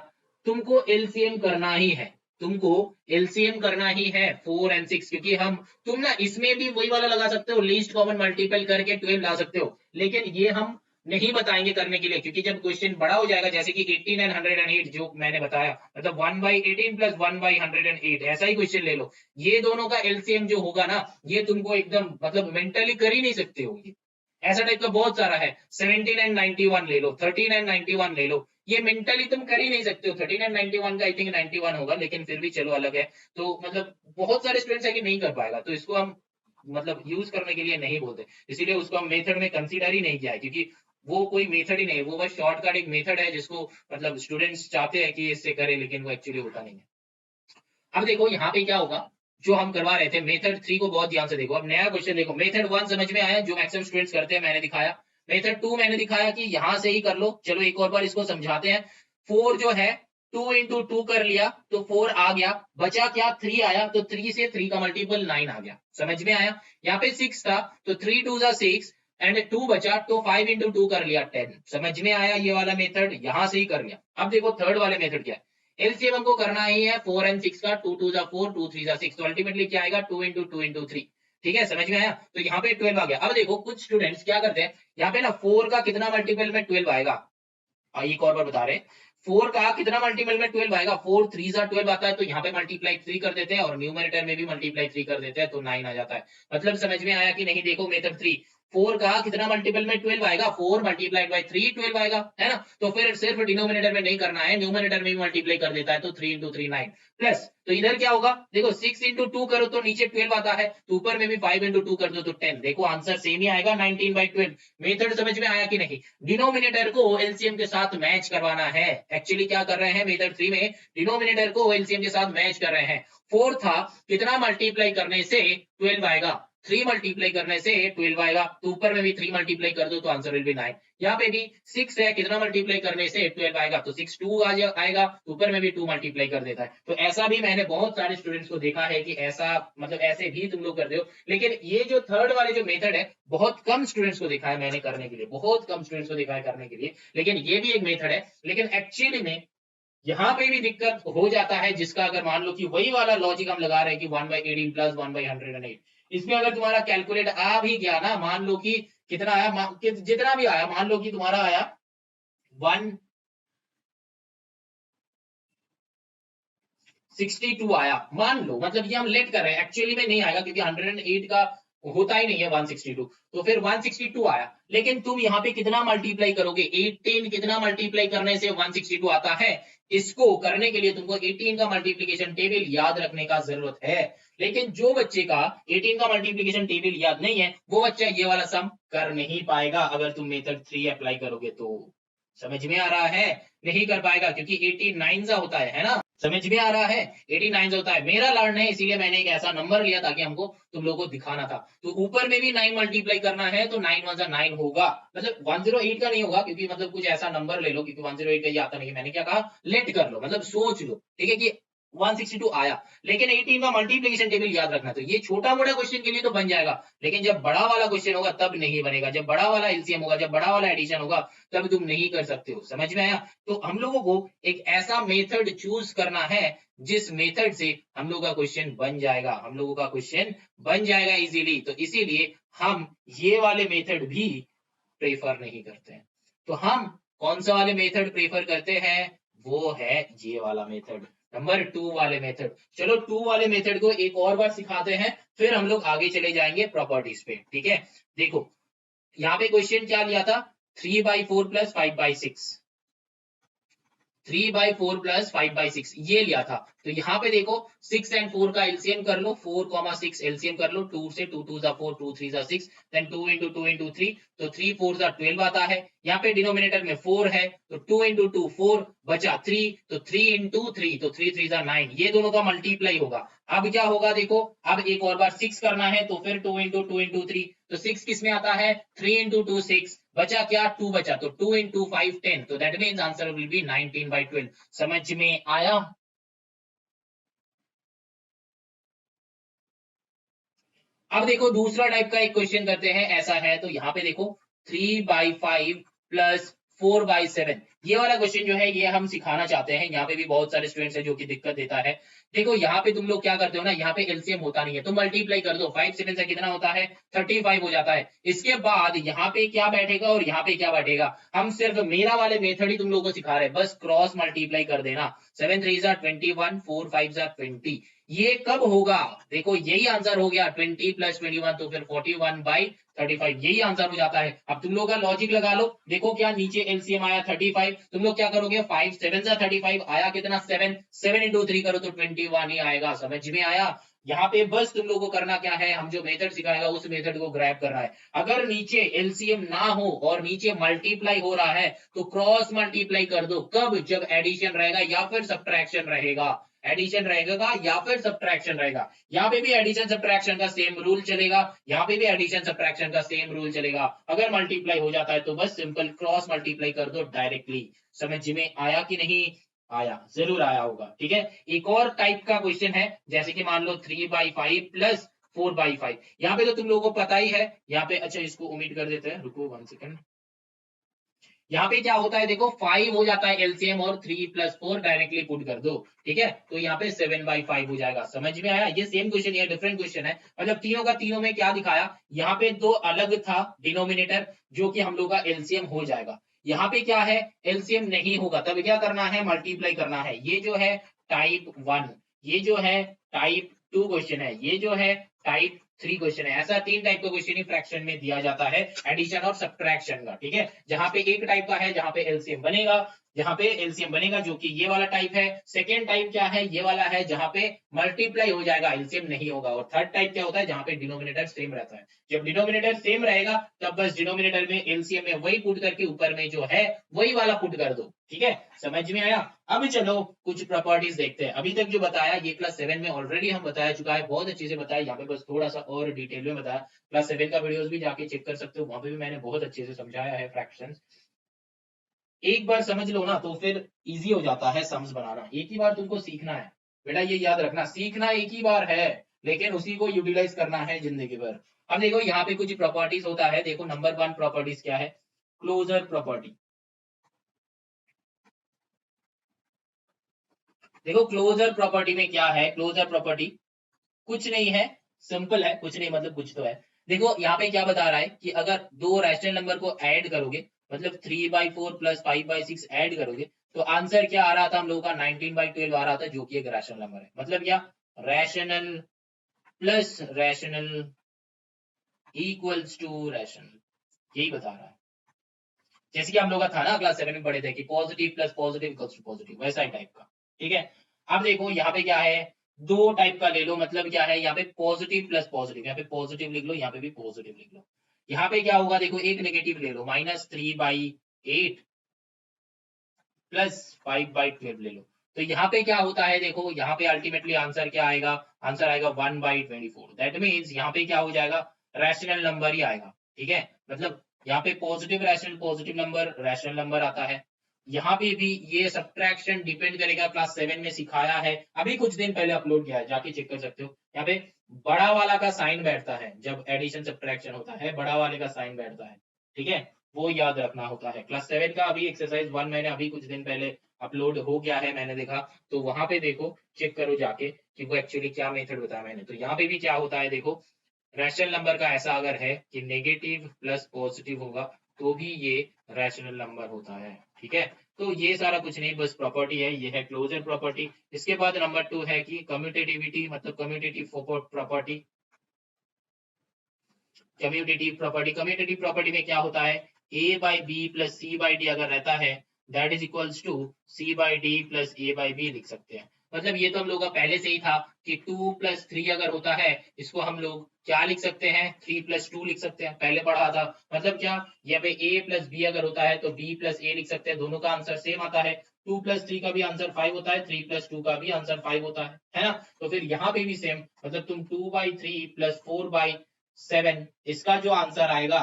तुमको एलसीएम करना ही है, तुमको एलसीएम करना ही है 4 एंड 6, क्योंकि हम तुम ना इसमें भी वही वाला लगा सकते हो, लीस्ट कॉमन मल्टीपल करके 12 ला सकते हो, लेकिन ये हम नहीं बताएंगे करने के लिए, क्योंकि जब क्वेश्चन बड़ा हो जाएगा, जैसे कि 18 एंड 108 जो मैंने बताया, मतलब 1/18 प्लस 1/108 ऐसा ही क्वेश्चन ले लो, ये दोनों का एलसीएम जो होगा ना, ये तुमको एकदम मतलब मेंटली कर ही नहीं सकते हो। ये ऐसा टाइप का बहुत सारा है, 17 एंड 91 ले लो, 13 एंड 91 ले लो, ये मेंटली तुम कर ही नहीं सकते हो। 13 एंड 91 का आई थिंक 91 होगा, लेकिन फिर भी चलो अलग है। तो मतलब बहुत सारे स्टूडेंट्स है कि नहीं कर पाएगा, तो इसको हम मतलब यूज करने के लिए नहीं बोलते, इसीलिए उसको हम मेथड में कंसीडर ही नहीं किया है, क्योंकि वो कोई मेथड ही नहीं है, वो बस शॉर्टकट एक मेथड है जिसको मतलब स्टूडेंट्स चाहते हैं कि इससे करें, लेकिन वो एक्चुअली होता नहीं है। अब देखो यहाँ पे क्या होगा, जो हम करवा रहे थे मेथड 3 को बहुत ध्यान से देखो। अब नया क्वेश्चन देखो, मेथड 1 समझ में आया, जो मैक्सिमम स्टूडेंट्स करते हैं मैंने दिखाया। मेथड 2 मैंने दिखाया कि यहां से ही कर लो। चलो एक और बार इसको समझाते हैं। 4 जो है 2 इंटू 2 कर लिया तो 4 आ गया, बचा क्या, 3 आया, तो 3 से 3 का मल्टीपल 9 आ गया। समझ में आया, यहाँ पे 6 था तो 3 2 6 एंड 2 बचा तो 5 इंटू 2 कर लिया 10। समझ में आया, ये वाला मेथड यहां से ही कर लिया। अब देखो थर्ड वाले मेथड क्या है, एलसीएम हमको करना ही है 4 एंड 6 का, 2 2 4 2 3 6, तो अल्टीमेटली क्या आएगा, 2 इंटू 2 इंटू 3। ठीक है, समझ में आया, तो यहाँ पे 12 आ गया। अब देखो कुछ स्टूडेंट्स क्या करते हैं, यहाँ पे ना 4 का कितना मल्टीपल में 12 आएगा, एक और बार बता रहे हैं, 4 का कितना मल्टीपल में 12 आएगा, 4 3 12 आता है, तो यहाँ पे मल्टीप्लाई 3 कर देते हैं और न्यूमरेटर में भी मल्टीप्लाई 3 कर देते हैं, तो 9 आ जाता है। मतलब समझ में आया कि नहीं, देखो मेथड 3 4 का कितना मल्टीपल में 12 आएगा, 4 मल्टीप्लाइड बाई 3 12 आएगा, है ना। तो फिर सिर्फ डिनोमिनेटर में नहीं करना है, न्यूमिनेटर में भी मल्टीप्लाई कर देता है, तो 3 इंटू 3 9 प्लस, तो इधर क्या होगा देखो 6 इंटू 2 करो तो नीचे 12 आता है, तो ऊपर में भी 5 इंटू 2 कर दो तो 10, देखो आंसर सेम ही आएगा 19 बाई 12। मेथड समझ में आया कि नहीं। डिनोमिनेटर को एलसीएम के साथ मैच करवाना है, एक्चुअली क्या कर रहे हैं मेथड 3 में, डिनोमिनेटर को एलसीएम के साथ मैच कर रहे हैं। 4 था, कितना मल्टीप्लाई करने से 12 आएगा, 3 मल्टीप्लाई करने से 12 आएगा, तो ऊपर में भी 3 मल्टीप्लाई कर दो तो आंसर विल बी 9। यहाँ पे भी 6 है, कितना मल्टीप्लाई करने से 12 आएगा, तो 6 2 आएगा, ऊपर में भी 2 मल्टीप्लाई कर देता है। तो ऐसा भी मैंने बहुत सारे स्टूडेंट्स को देखा है कि ऐसा मतलब ऐसे भी तुम लोग करते हो, लेकिन ये जो थर्ड वाले जो मेथड है बहुत कम स्टूडेंट्स को देखा है मैंने करने के लिए, बहुत कम स्टूडेंट्स को देखा है करने के लिए, लेकिन ये भी एक मेथड है। लेकिन एक्चुअली में यहाँ पे भी दिक्कत हो जाता है, जिसका अगर मान लो कि वही वाला लॉजिक हम लगा रहे हैं कि 1/18 प्लस 1/108, इसमें अगर तुम्हारा कैलकुलेट आ भी गया ना, मान लो कि कितना आया, जितना भी आया, मान लो कि तुम्हारा आया 162 आया, मान लो, मतलब ये हम लेट कर रहे हैं, एक्चुअली में नहीं आएगा क्योंकि 108 का होता ही नहीं है 162, तो फिर 162 आया, लेकिन तुम यहाँ पे कितना मल्टीप्लाई करोगे, 18 कितना मल्टीप्लाई करने से 162 आता है, इसको करने के लिए तुमको 18 का मल्टीप्लीकेशन टेबल याद रखने का जरूरत है। लेकिन जो बच्चे का 18 का मल्टीप्लीकेशन टेबल याद नहीं है, वो बच्चा ये वाला सम कर नहीं पाएगा अगर तुम मेथड 3 अप्लाई करोगे तो। समझ में आ रहा है, नहीं कर पाएगा क्योंकि 89 सा होता है ना, समझ में आ रहा है, 89 होता है। मेरा लर्न है इसीलिए मैंने एक ऐसा नंबर लिया ताकि हमको तुम लोगों को दिखाना था। तो ऊपर में भी 9 मल्टीप्लाई करना है तो 9 1 9 होगा, मतलब 108 का नहीं होगा क्योंकि मतलब कुछ ऐसा नंबर ले लो, क्योंकि 108 का ये आता नहीं है। मैंने क्या कहा, लेट कर लो, मतलब सोच लो, ठीक है कि 162 आया, लेकिन 18 का मल्टीप्लिकेशन टेबल याद रखना। तो ये छोटा मोटा क्वेश्चन के लिए तो बन जाएगा, लेकिन जब बड़ा वाला क्वेश्चन होगा तब नहीं बनेगा, जब बड़ा वाला एलसीएम होगा, जब बड़ा वाला एडिशन होगा तब तुम नहीं कर सकते हो। समझ में आया। तो हम लोगों को एक ऐसा मेथड चूज करना है जिस मेथड से हम लोग का क्वेश्चन बन जाएगा, हम लोगों का क्वेश्चन बन जाएगा इजीली। तो इसीलिए हम ये वाले मेथड भी प्रेफर नहीं करते हैं। तो हम कौन सा वाले मेथड प्रेफर करते हैं, वो है ये वाला मेथड, नंबर 2 वाले मेथड। चलो 2 वाले मेथड को एक और बार सिखाते हैं, फिर हम लोग आगे चले जाएंगे प्रॉपर्टीज पे, ठीक है। देखो यहाँ पे क्वेश्चन क्या लिया था, 3/4 प्लस 5/6, 3/4 प्लस 5/6 ये लिया था। तो यहाँ पे देखो 6 एंड 4 का एलसीएम कर लो, 4,6 एलसीएम कर लो, 2 से 2 2 4, 2 3 6, देन 2 इंटू 2 इंटू 3, तो 3 4 12 आता है। यहाँ पे डिनोमिनेटर में 4 है तो 2 इंटू 2 4 बचा 3, तो 3 इंटू 3, तो 3 3 9, ये दोनों का मल्टीप्लाई होगा। अब क्या होगा देखो, अब एक और बार 6 करना है तो फिर 2 इंटू 2 इंटू 3, तो 6 किस में आता है, 3 इंटू 2 6, बचा क्या 2 बचा, तो 2 इंटू 5 10, तो that means answer will be 19/12। समझ में आया। अब देखो दूसरा टाइप का एक क्वेश्चन करते हैं, ऐसा है तो यहाँ पे देखो 3/5 प्लस 4/7, ये वाला क्वेश्चन जो है ये हम सिखाना चाहते हैं। यहाँ पे भी बहुत सारे स्टूडेंट्स हैं जो कि दिक्कत देता है। देखो यहाँ पे तुम लोग क्या करते हो ना, यहाँ पे एलसीएम होता नहीं है, तो मल्टीप्लाई कर दो, 5 7 से कितना होता है 35 हो जाता है। इसके बाद यहाँ पे क्या बैठेगा और यहाँ पे क्या बैठेगा, हम सिर्फ मेरा वाले मेथड ही तुम लोगों को सिखा रहे हैं, बस क्रॉस मल्टीप्लाई कर देना, 7 3 21, 4 5 20। ये कब होगा, देखो यही आंसर हो गया, 20 प्लस 21 तो फिर 41/35, यही आंसर हो जाता है। अब तुम लोग का लॉजिक लगा लो, देखो क्या नीचे एलसीएम आया 35, तुम लोग क्या करोगे, 5 7 35 आया कितना 7, 7 इंटू 3 करो तो 21 ही आएगा। समझ में आया। यहाँ पे बस तुम लोगों को करना क्या है, हम जो मेथड सिखाएगा उस मेथड को ग्रैब करना है। अगर नीचे एलसीएम ना हो और नीचे मल्टीप्लाई हो रहा है तो क्रॉस मल्टीप्लाई कर दो, कब, जब एडिशन रहेगा या फिर सब्ट्रैक्शन रहेगा, एडिशन रहेगा या फिर सब्ट्रैक्शन रहेगा। यहाँ पे भी एडिशन सब्ट्रैक्शन का सेम रूल चलेगा, यहाँ पे भी एडिशन सब्ट्रैक्शन का सेम रूल चलेगा। अगर मल्टीप्लाई हो जाता है तो बस सिंपल क्रॉस मल्टीप्लाई कर दो डायरेक्टली। समझ में आया कि नहीं आया, जरूर आया होगा, ठीक है। एक और टाइप का क्वेश्चन है, जैसे कि मान लो 3/5 प्लस 4/5, यहाँ पे तो तुम लोगों को पता ही है। यहाँ पे अच्छा इसको ओमिट कर देते हैं, रुको 1 सेकेंड। यहाँ पे क्या होता है देखो, 5 हो जाता है एलसीएम और 3 प्लस 4 डायरेक्टली पुट कर दो, ठीक है। तो यहाँ पे 7/5 हो जाएगा। समझ में आया। ये सेम क्वेश्चन है, डिफरेंट क्वेश्चन है, मतलब तीनों का तीनों में क्या दिखाया, यहाँ पे दो अलग था डिनोमिनेटर जो कि हम लोग का एलसीएम हो जाएगा। यहाँ पे क्या है, एलसीएम नहीं होगा, तब क्या करना है, मल्टीप्लाई करना है। ये जो है टाइप 1, ये जो है टाइप 2 क्वेश्चन है, ये जो है टाइप 3 क्वेश्चन है। ऐसा 3 टाइप का क्वेश्चन ही फ्रैक्शन में दिया जाता है, एडिशन और सब्ट्रैक्शन का, ठीक है। जहां पे एक टाइप का है जहां पे एलसीएम बनेगा, जो कि ये वाला टाइप है। सेकेंड टाइप क्या है, ये वाला है जहां पे मल्टीप्लाई हो जाएगा, एलसीएम नहीं होगा। और थर्ड टाइप क्या होता है, जहां पे डिनोमिनेटर सेम रहता है। जब डिनोमिनेटर सेम रहेगा तब बस डिनोमिनेटर में एलसीएम में वही पुट करके ऊपर में जो है वही वाला पुट कर दो, ठीक है। समझ में आया। अब चलो कुछ प्रॉपर्टीज देखते हैं। अभी तक जो बताया ये क्लास 7 में ऑलरेडी हम बताया चुका है, बहुत अच्छे से बताया। यहाँ पे बस थोड़ा सा और डिटेल में बताया। क्लास 7 का वीडियोस भी जाके चेक कर सकते हो, वहां पे भी मैंने बहुत अच्छे से समझाया है फ्रैक्शंस। एक बार समझ लो ना तो फिर इजी हो जाता है सम्स बनाना। एक ही बार तुमको सीखना है बेटा, ये याद रखना, सीखना एक ही बार है लेकिन उसी को यूटिलाइज करना है जिंदगी भर। अब देखो यहाँ पे कुछ प्रॉपर्टीज होता है। देखो नंबर 1 प्रॉपर्टीज क्या है, क्लोजर प्रॉपर्टी। देखो क्लोजर प्रॉपर्टी में क्या है, क्लोजर प्रॉपर्टी कुछ नहीं है, सिंपल है। कुछ नहीं मतलब कुछ तो है। देखो यहाँ पे क्या बता रहा है कि अगर दो रैशनल नंबर को ऐड करोगे, मतलब 3/4 प्लस 5/6 ऐड करोगे, तो आंसर क्या आ रहा था हम लोगों का, 19/12 आ रहा था, जो कि एक रैशनल नंबर है। मतलब क्या, rational plus rational equals to rational, यही बता रहा है। जैसे कि हम लोग का था ना क्लास 7 में पढ़े थे कि positive plus positive equals to positive, वैसा ही टाइप का, ठीक है। अब देखो यहाँ पे क्या है, दो टाइप का ले लो। मतलब क्या है, यहाँ पे पॉजिटिव प्लस पॉजिटिव, यहाँ पे पॉजिटिव लिख लो, यहाँ पे भी पॉजिटिव लिख लो। यहाँ पे क्या होगा, देखो एक नेगेटिव ले लो, -3/8 प्लस 5/12 ले लो। तो यहाँ पे क्या होता है, देखो यहाँ पे अल्टीमेटली आंसर क्या आएगा, आंसर आएगा 1/24। दैट मीन्स यहाँ पे क्या हो जाएगा, रैशनल नंबर ही आएगा, ठीक है। मतलब यहाँ पे positive rational positive number rational number आता है। यहाँ पे भी ये सब्ट्रैक्शन डिपेंड करेगा, क्लास 7 में सिखाया है, अभी कुछ दिन पहले अपलोड किया है, जाके चेक कर सकते हो। यहाँ पे बड़ा वाला का साइन बैठता है, जब एडिशन सब्ट्रैक्शन होता है बड़ा वाले का साइन बैठता है, ठीक है। वो याद रखना होता है। क्लास 7 का अभी एक्सरसाइज 1 मैंने अभी कुछ दिन पहले अपलोड हो गया है, मैंने देखा, तो वहां पे देखो, चेक करो जाके कि वो एक्चुअली क्या मेथड बताया मैंने। तो यहाँ पे भी क्या होता है, देखो रैशनल नंबर का ऐसा अगर है कि नेगेटिव प्लस पॉजिटिव होगा तो भी ये रैशनल नंबर होता है, ठीक है। तो ये सारा कुछ नहीं, बस प्रॉपर्टी है, ये है क्लोजर प्रॉपर्टी। इसके बाद नंबर 2 है कि कम्यूटेटिविटी, मतलब कम्यूटेटिव प्रॉपर्टी। कम्यूटेटिव प्रॉपर्टी में क्या होता है, a by b plus c by d अगर रहता है, that is equals to c by d plus a by b लिख सकते हैं। मतलब ये तो हम लोग का पहले से ही था कि 2 + 3 अगर होता है, इसको हम लोग क्या लिख सकते हैं, 3 + 2 लिख सकते हैं, पहले पढ़ा था। मतलब क्या, यहाँ पे a + b अगर होता है तो b + a लिख सकते हैं, दोनों का आंसर सेम आता है। 2 + 3 का भी आंसर 5 होता है, 3 + 2 का भी आंसर 5 होता है ना। तो फिर यहाँ पे भी सेम, मतलब तुम 2/3 + 4/7 इसका जो आंसर आएगा,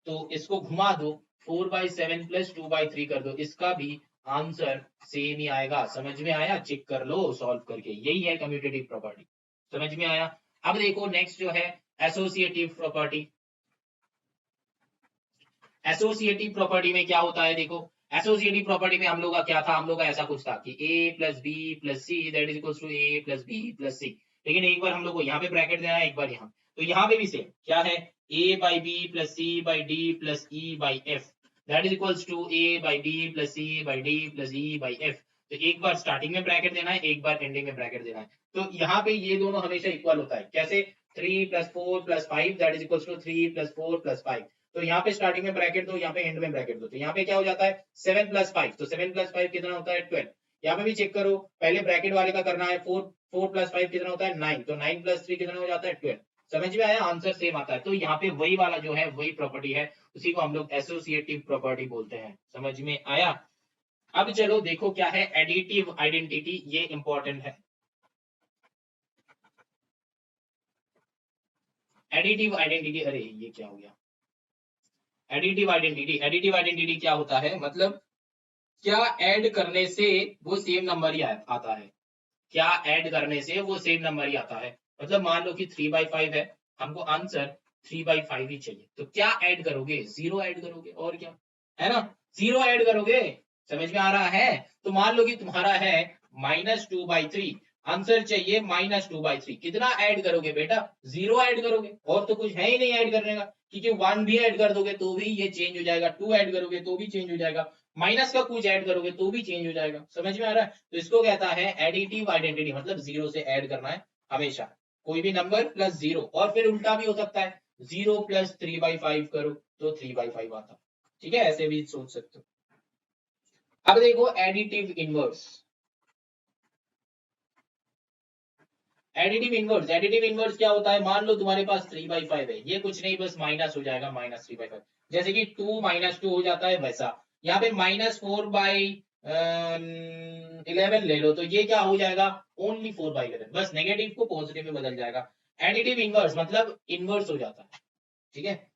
तो इसको घुमा दो, 4/7 + 2/3 कर दो, इसका भी आंसर सेम ही आएगा। समझ में आया, चेक कर लो सॉल्व करके, यही है कम्यूटेटिव प्रॉपर्टी। समझ में आया। अब देखो नेक्स्ट जो है एसोसिएटिव प्रॉपर्टी। एसोसिएटिव प्रॉपर्टी में क्या होता है, देखो एसोसिएटिव प्रॉपर्टी में हम लोग का क्या था, हम लोग का ऐसा कुछ था कि a + b + c that is equals to a + b + c। लेकिन एक बार हम लोग को यहाँ पे ब्रैकेट देना है, एक बार यहाँ, तो यहाँ पे भी सेम क्या है, a/b + c/d + e/f that is equals to a/b + c/d + e/f। तो एक बार स्टार्टिंग में ब्रैकेट देना है, एक बार एंडिंग में ब्रैकेट देना है। तो यहाँ पे ये दोनों हमेशा इक्वल होता है, कैसे, 3 + 4 + 5 दैट इज इक्वल्स टू 3 + 4 + 5। तो यहाँ पे स्टार्टिंग में ब्रैकेट दो, यहाँ पे एंड में ब्रैकेट दो, तो यहाँ पे क्या हो जाता है, 7 + 5, तो 7 + 5 कितना होता है, 12। यहाँ पे भी चेक करो, पहले ब्रैकेट वाले का करना है, 4 + 5 कितना होता है, 9, तो 9 + 3 कितना हो जाता है, 12। समझ में आया, आंसर सेम आता है। तो यहाँ पे वही वाला जो है वही प्रॉपर्टी है, उसी को हम लोग एसोसिएटिव प्रॉपर्टी बोलते हैं। समझ में आया। अब चलो देखो क्या है एडिटिव आइडेंटिटी, ये इंपॉर्टेंट है। एडिटिव आइडेंटिटी, अरे ये क्या हो गया, एडिटिव आइडेंटिटी क्या होता है, मतलब क्या ऐड करने से वो सेम नंबर ही आता है, क्या ऐड करने से वो सेम नंबर ही आता है। मतलब मान लो कि 3/5 है, हमको आंसर 3/5 ही चाहिए, तो क्या ऐड करोगे, 0 ऐड करोगे, और क्या है ना, 0 ऐड करोगे। समझ में आ रहा है। तो मान लो कि तुम्हारा है -2/3, आंसर चाहिए -2/3, कितना ऐड करोगे बेटा, 0 ऐड करोगे, और तो कुछ है ही नहीं ऐड करने का, क्योंकि 1 भी ऐड कर दोगे तो भी ये चेंज हो जाएगा, 2 ऐड करोगे तो भी चेंज हो जाएगा, माइनस का कुछ ऐड करोगे तो भी चेंज हो जाएगा। समझ में आ रहा है। तो इसको कहता है एडिटिव आइडेंटिटी, मतलब 0 से ऐड करना है हमेशा। कोई भी नंबर प्लस 0, और फिर उल्टा भी हो सकता है 0 प्लस 3/5 करो तो 3/5 आता, ठीक है, ऐसे भी सोच सकते हो। अब देखो एडिटिव इनवर्स। एडिटिव इनवर्स क्या होता है, मान लो तुम्हारे पास 3/5 है, ये कुछ नहीं बस माइनस हो जाएगा -3/5, जैसे कि 2 -2 हो जाता है वैसा। यहाँ पे -4/11 ले लो तो ये क्या हो जाएगा, ओनली 4/11, बस नेगेटिव को पॉजिटिव में बदल जाएगा। एडिटिव इनवर्स मतलब इनवर्स हो जाता है, ठीक है,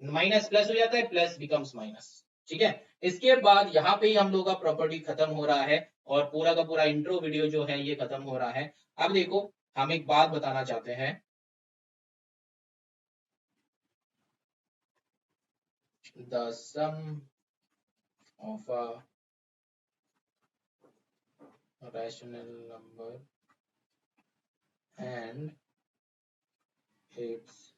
माइनस प्लस हो जाता है, प्लस बिकम्स माइनस, ठीक है। इसके बाद यहाँ पे ही हम लोग का प्रॉपर्टी खत्म हो रहा है और पूरा का पूरा इंट्रो वीडियो जो है ये खत्म हो रहा है। अब देखो हम एक बात बताना चाहते हैं, the sum of a rational number and its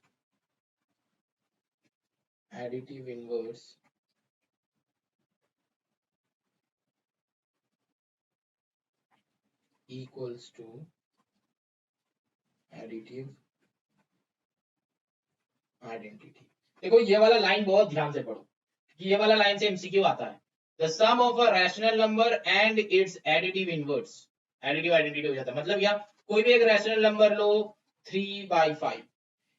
additive inverse equals to additive identity। देखो ये वाला लाइन बहुत ध्यान से पढ़ो, ये वाला लाइन से एमसीक्यू आता है। The sum of a rational number and its additive inverse, additive identity हो जाता है, मतलब यहाँ कोई भी एक रैशनल नंबर लो 3/5,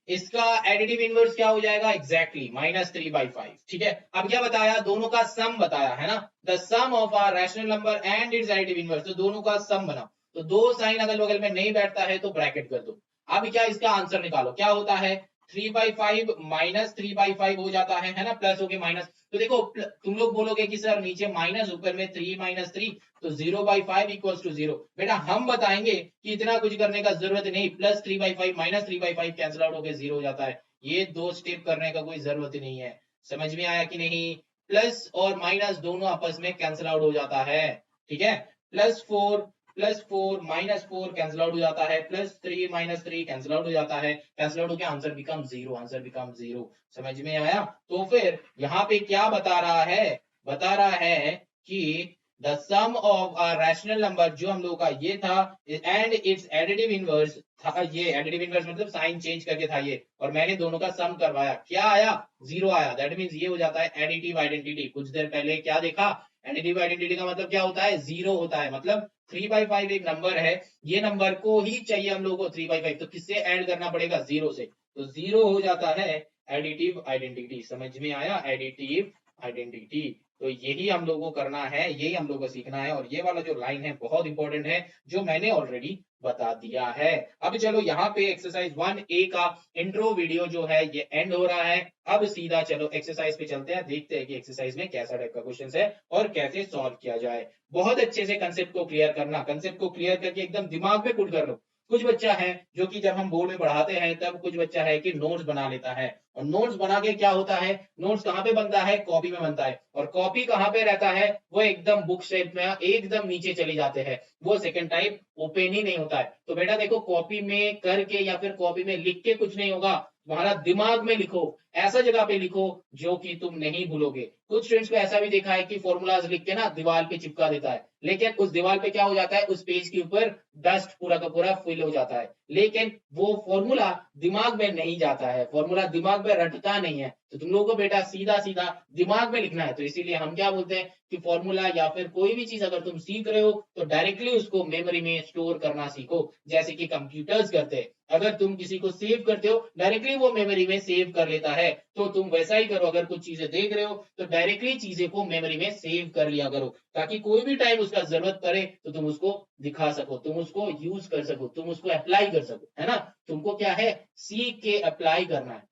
इसका एडिटिव इनवर्स क्या हो जाएगा, एग्जैक्टली -3/5, ठीक है। अब क्या बताया, दोनों का सम बताया है ना, the sum of a rational number and its additive inverse, तो दोनों का सम बनाओ, तो दो साइन अगल बगल में नहीं बैठता है तो ब्रैकेट कर दो। अब क्या इसका आंसर निकालो, क्या होता है 3/5 -3/5 हो जाता है ना, प्लस हो गया माइनस, तो देखो तुम लोग बोलोगे कि सर नीचे माइनस ऊपर में 3 - 3 तो 0/5 इक्वल्स टू 0। बेटा हम बताएंगे कि इतना कुछ करने का जरूरत नहीं, प्लस 3/5 -3/5 कैंसिल आउट होकर 0 हो जाता है, ये दो स्टेप करने का कोई जरूरत ही नहीं है। समझ में आया कि नहीं, प्लस और माइनस दोनों आपस में कैंसिल आउट हो जाता है, ठीक है, +4 -4 कैंसिल आउट हो जाता है, +3 -3 कैंसिल आउट हो जाता है, कैंसिल आउट होकर आंसर बिकम 0, आंसर बिकम 0। समझ में आया, तो फिर यहाँ पे क्या बता रहा है, बता रहा है कि the sum of a rational number जो हम लोग का ये था एंड इट्स एडिटिव इनवर्स था, ये एडिटिव इनवर्स मतलब साइन चेंज करके था ये, और मैंने दोनों का सम करवाया, क्या आया 0 आया, दैट मींस ये हो जाता है एडिटिव आइडेंटिटी। कुछ देर पहले क्या देखा, एडिटिव आइडेंटिटी का मतलब क्या होता है, 0 होता है, मतलब 3/5 एक नंबर है, ये नंबर को ही चाहिए हम लोग को 3/5, तो किससे ऐड करना पड़ेगा, 0 से, तो 0 हो जाता है एडिटिव आइडेंटिटी। समझ में आया, एडिटिव आइडेंटिटी, तो यही हम लोगों को करना है, यही हम लोगों को सीखना है, और ये वाला जो लाइन है बहुत इंपॉर्टेंट है जो मैंने ऑलरेडी बता दिया है। अब चलो यहाँ पे एक्सरसाइज 1A का इंट्रो वीडियो जो है ये एंड हो रहा है। अब सीधा चलो एक्सरसाइज पे चलते हैं, देखते हैं कि एक्सरसाइज में कैसा टाइप का क्वेश्चन है और कैसे सॉल्व किया जाए। बहुत अच्छे से कंसेप्ट को क्लियर करना, कंसेप्ट को क्लियर करके एकदम दिमाग में पुट कर लो। कुछ बच्चा है जो कि जब हम बोर्ड में पढ़ाते हैं तब कुछ बच्चा है कि नोट्स बना लेता है, और नोट्स बना के क्या होता है, नोट्स कहाँ पे बनता है, कॉपी में बनता है, और कॉपी कहाँ पे रहता है, वो एकदम बुक शेल्फ में एकदम नीचे चली जाते हैं, वो सेकंड टाइप ओपन ही नहीं होता है। तो बेटा देखो कॉपी में करके या फिर कॉपी में लिख के कुछ नहीं होगा, तुम्हारा दिमाग में लिखो, ऐसा जगह पे लिखो जो कि तुम नहीं भूलोगे। कुछ स्टूडेंट्स को ऐसा भी देखा है कि फॉर्मूलाज लिख के ना दीवार पे चिपका देता है, लेकिन उस दीवार पे क्या हो जाता है, उस पेज के ऊपर डस्ट पूरा का पूरा फिल हो जाता है, लेकिन वो फॉर्मूला दिमाग में नहीं जाता है, फॉर्मूला दिमाग में रटता नहीं है। तो तुम लोगों को बेटा सीधा सीधा दिमाग में लिखना है, तो इसीलिए हम क्या बोलते हैं कि फॉर्मूला या फिर कोई भी चीज अगर तुम सीख रहे हो तो डायरेक्टली उसको मेमोरी में स्टोर करना सीखो, जैसे कि कंप्यूटर्स करते हैं। अगर तुम किसी को सेव करते हो डायरेक्टली वो मेमोरी में सेव कर लेता है, तो तुम वैसा ही करो, अगर कुछ चीजें देख रहे हो तो डायरेक्टली चीजें को मेमोरी में सेव कर लिया करो, ताकि कोई भी टाइम उसका जरूरत पड़े तो तुम उसको दिखा सको, तुम उसको यूज कर सको, तुम उसको अप्लाई कर सको, है ना। तुमको क्या है, सीख के अप्लाई करना है,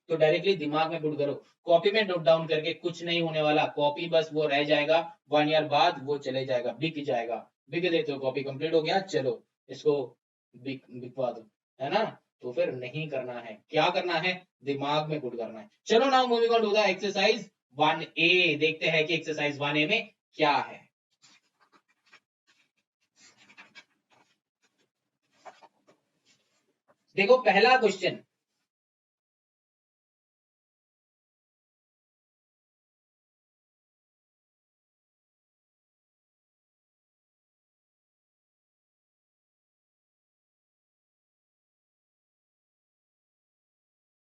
तो डायरेक्टली दिमाग में पुट करो। कॉपी में नोट डाउन करके कुछ नहीं होने वाला, कॉपी बस वो रह जाएगा, 1 ईयर बाद वो चले जाएगा, बिक जाएगा। बिक देते हो, कॉपी कंप्लीट हो गया, चलो इसको बिकवा दो, है ना। तो फिर नहीं करना है, क्या करना है, दिमाग में पुट करना है। चलो now moving on to the exercise 1A, देखते हैं कि एक्सरसाइज 1A में क्या है। देखो पहला क्वेश्चन,